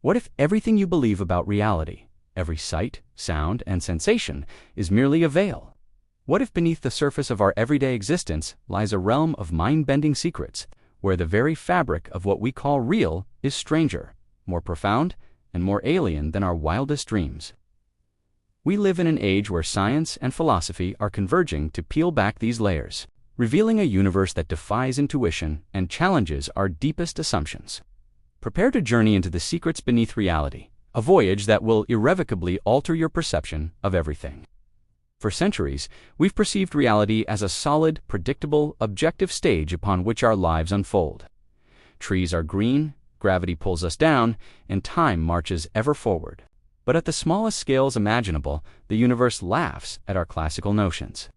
What if everything you believe about reality, every sight, sound, and sensation, is merely a veil? What if beneath the surface of our everyday existence lies a realm of mind-bending secrets, where the very fabric of what we call real is stranger, more profound, and more alien than our wildest dreams? We live in an age where science and philosophy are converging to peel back these layers, revealing a universe that defies intuition and challenges our deepest assumptions. Prepare to journey into the secrets beneath reality, a voyage that will irrevocably alter your perception of everything. For centuries, we've perceived reality as a solid, predictable, objective stage upon which our lives unfold. Trees are green, gravity pulls us down, and time marches ever forward. But at the smallest scales imaginable, the universe laughs at our classical notions.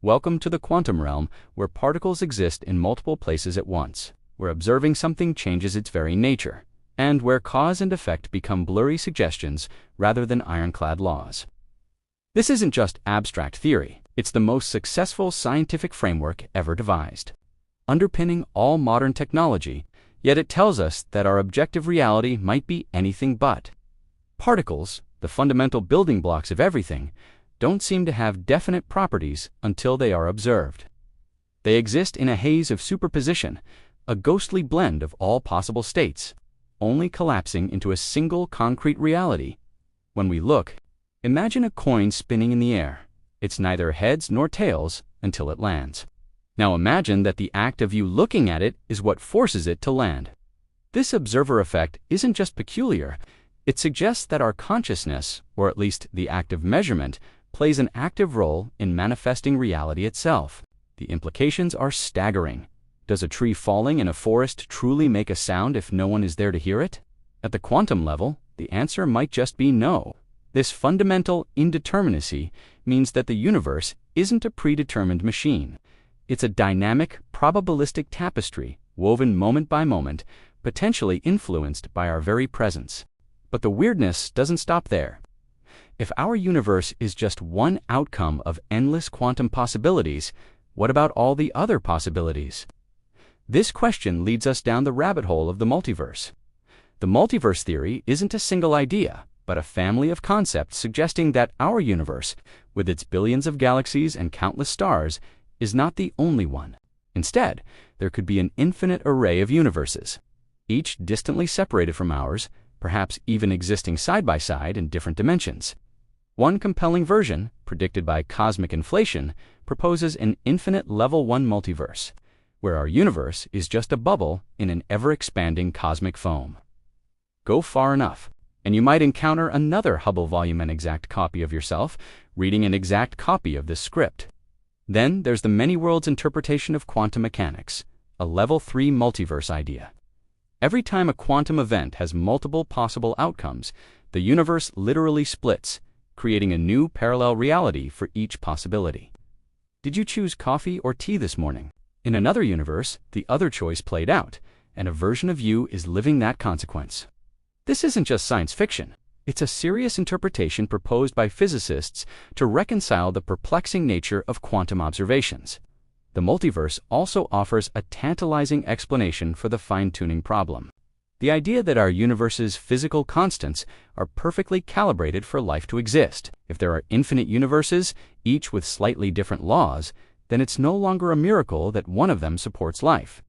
Welcome to the quantum realm, where particles exist in multiple places at once, where observing something changes its very nature, and where cause and effect become blurry suggestions rather than ironclad laws. This isn't just abstract theory, it's the most successful scientific framework ever devised, underpinning all modern technology, yet it tells us that our objective reality might be anything but. Particles, the fundamental building blocks of everything, don't seem to have definite properties until they are observed. They exist in a haze of superposition, a ghostly blend of all possible states, only collapsing into a single concrete reality. When we look, imagine a coin spinning in the air. It's neither heads nor tails until it lands. Now imagine that the act of you looking at it is what forces it to land. This observer effect isn't just peculiar, it suggests that our consciousness, or at least the act of measurement, plays an active role in manifesting reality itself. The implications are staggering. Does a tree falling in a forest truly make a sound if no one is there to hear it? At the quantum level, the answer might just be no. This fundamental indeterminacy means that the universe isn't a predetermined machine. It's a dynamic, probabilistic tapestry, woven moment by moment, potentially influenced by our very presence. But the weirdness doesn't stop there. If our universe is just one outcome of endless quantum possibilities, what about all the other possibilities? This question leads us down the rabbit hole of the multiverse. The multiverse theory isn't a single idea, but a family of concepts suggesting that our universe, with its billions of galaxies and countless stars, is not the only one. Instead, there could be an infinite array of universes, each distantly separated from ours, perhaps even existing side by side in different dimensions. One compelling version, predicted by cosmic inflation, proposes an infinite level 1 multiverse, where our universe is just a bubble in an ever-expanding cosmic foam. Go far enough, and you might encounter another Hubble volume, an exact copy of yourself, reading an exact copy of this script. Then there's the many worlds interpretation of quantum mechanics, a level 3 multiverse idea. Every time a quantum event has multiple possible outcomes, the universe literally splits, creating a new parallel reality for each possibility. Did you choose coffee or tea this morning? In another universe, the other choice played out, and a version of you is living that consequence. This isn't just science fiction. It's a serious interpretation proposed by physicists to reconcile the perplexing nature of quantum observations. The multiverse also offers a tantalizing explanation for the fine-tuning problem. The idea that our universe's physical constants are perfectly calibrated for life to exist. If there are infinite universes, each with slightly different laws, then it's no longer a miracle that one of them supports life.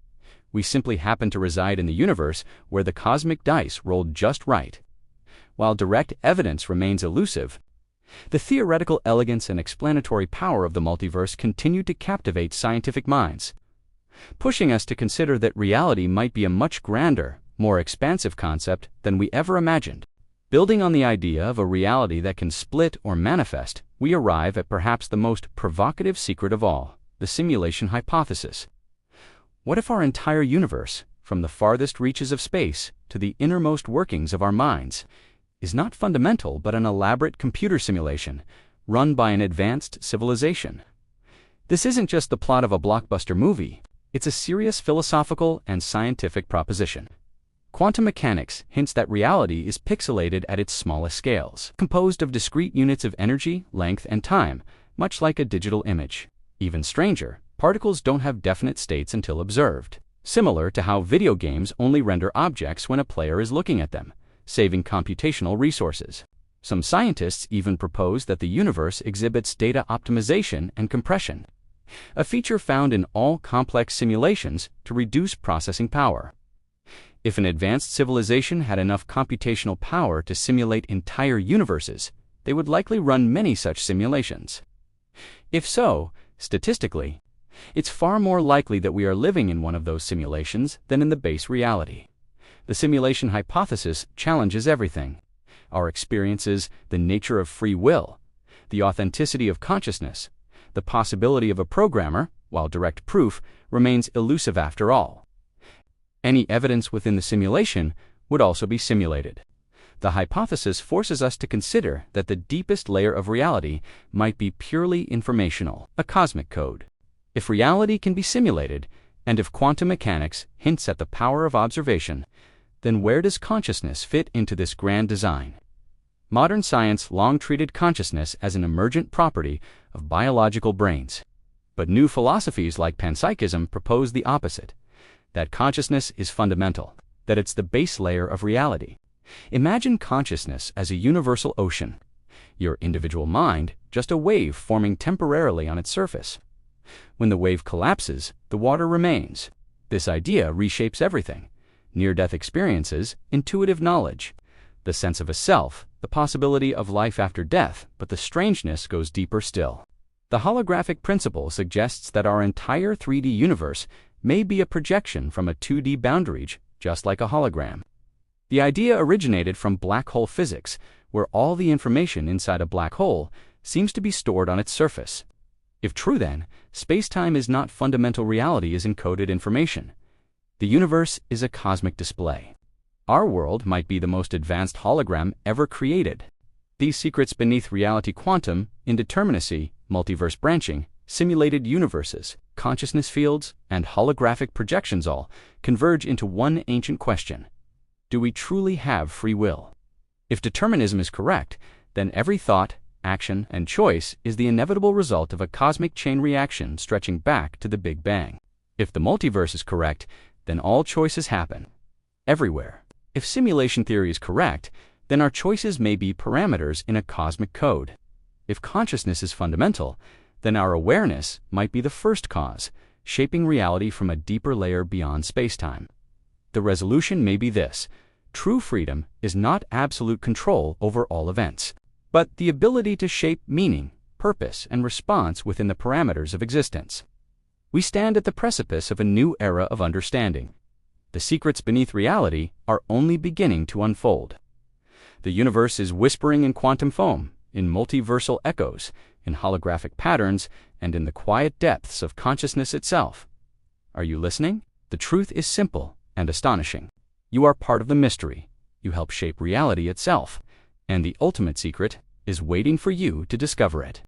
We simply happen to reside in the universe where the cosmic dice rolled just right. While direct evidence remains elusive, the theoretical elegance and explanatory power of the multiverse continue to captivate scientific minds, pushing us to consider that reality might be a much grander, more expansive concept than we ever imagined. Building on the idea of a reality that can split or manifest, we arrive at perhaps the most provocative secret of all, the simulation hypothesis. What if our entire universe, from the farthest reaches of space to the innermost workings of our minds, is not fundamental but an elaborate computer simulation run by an advanced civilization? This isn't just the plot of a blockbuster movie, it's a serious philosophical and scientific proposition. Quantum mechanics hints that reality is pixelated at its smallest scales, composed of discrete units of energy, length, and time, much like a digital image. Even stranger, particles don't have definite states until observed. Similar to how video games only render objects when a player is looking at them, saving computational resources. Some scientists even propose that the universe exhibits data optimization and compression, a feature found in all complex simulations to reduce processing power. If an advanced civilization had enough computational power to simulate entire universes, they would likely run many such simulations. If so, statistically, it's far more likely that we are living in one of those simulations than in the base reality. The simulation hypothesis challenges everything: our experiences, the nature of free will, the authenticity of consciousness, the possibility of a programmer, while direct proof remains elusive after all. Any evidence within the simulation would also be simulated. The hypothesis forces us to consider that the deepest layer of reality might be purely informational, a cosmic code. If reality can be simulated, and if quantum mechanics hints at the power of observation, then where does consciousness fit into this grand design? Modern science long treated consciousness as an emergent property of biological brains. But new philosophies like panpsychism propose the opposite: that consciousness is fundamental, that it's the base layer of reality. Imagine consciousness as a universal ocean, your individual mind just a wave forming temporarily on its surface. When the wave collapses, the water remains. This idea reshapes everything: near-death experiences, intuitive knowledge, the sense of a self, the possibility of life after death, but the strangeness goes deeper still. The holographic principle suggests that our entire 3D universe may be a projection from a 2D boundary, just like a hologram. The idea originated from black hole physics, where all the information inside a black hole seems to be stored on its surface. If true, then, spacetime is not fundamental reality as encoded information. The universe is a cosmic display. Our world might be the most advanced hologram ever created. These secrets beneath reality: quantum, indeterminacy, multiverse branching, simulated universes, consciousness fields, and holographic projections all converge into one ancient question: do we truly have free will? If determinism is correct, then every thought, action, and choice is the inevitable result of a cosmic chain reaction stretching back to the Big Bang. If the multiverse is correct, then all choices happen everywhere. If simulation theory is correct, then our choices may be parameters in a cosmic code. If consciousness is fundamental, then our awareness might be the first cause, shaping reality from a deeper layer beyond spacetime. The resolution may be this: true freedom is not absolute control over all events, but the ability to shape meaning, purpose, and response within the parameters of existence. We stand at the precipice of a new era of understanding. The secrets beneath reality are only beginning to unfold. The universe is whispering in quantum foam, in multiversal echoes, in holographic patterns, and in the quiet depths of consciousness itself. Are you listening? The truth is simple and astonishing. You are part of the mystery. You help shape reality itself, and the ultimate secret is waiting for you to discover it.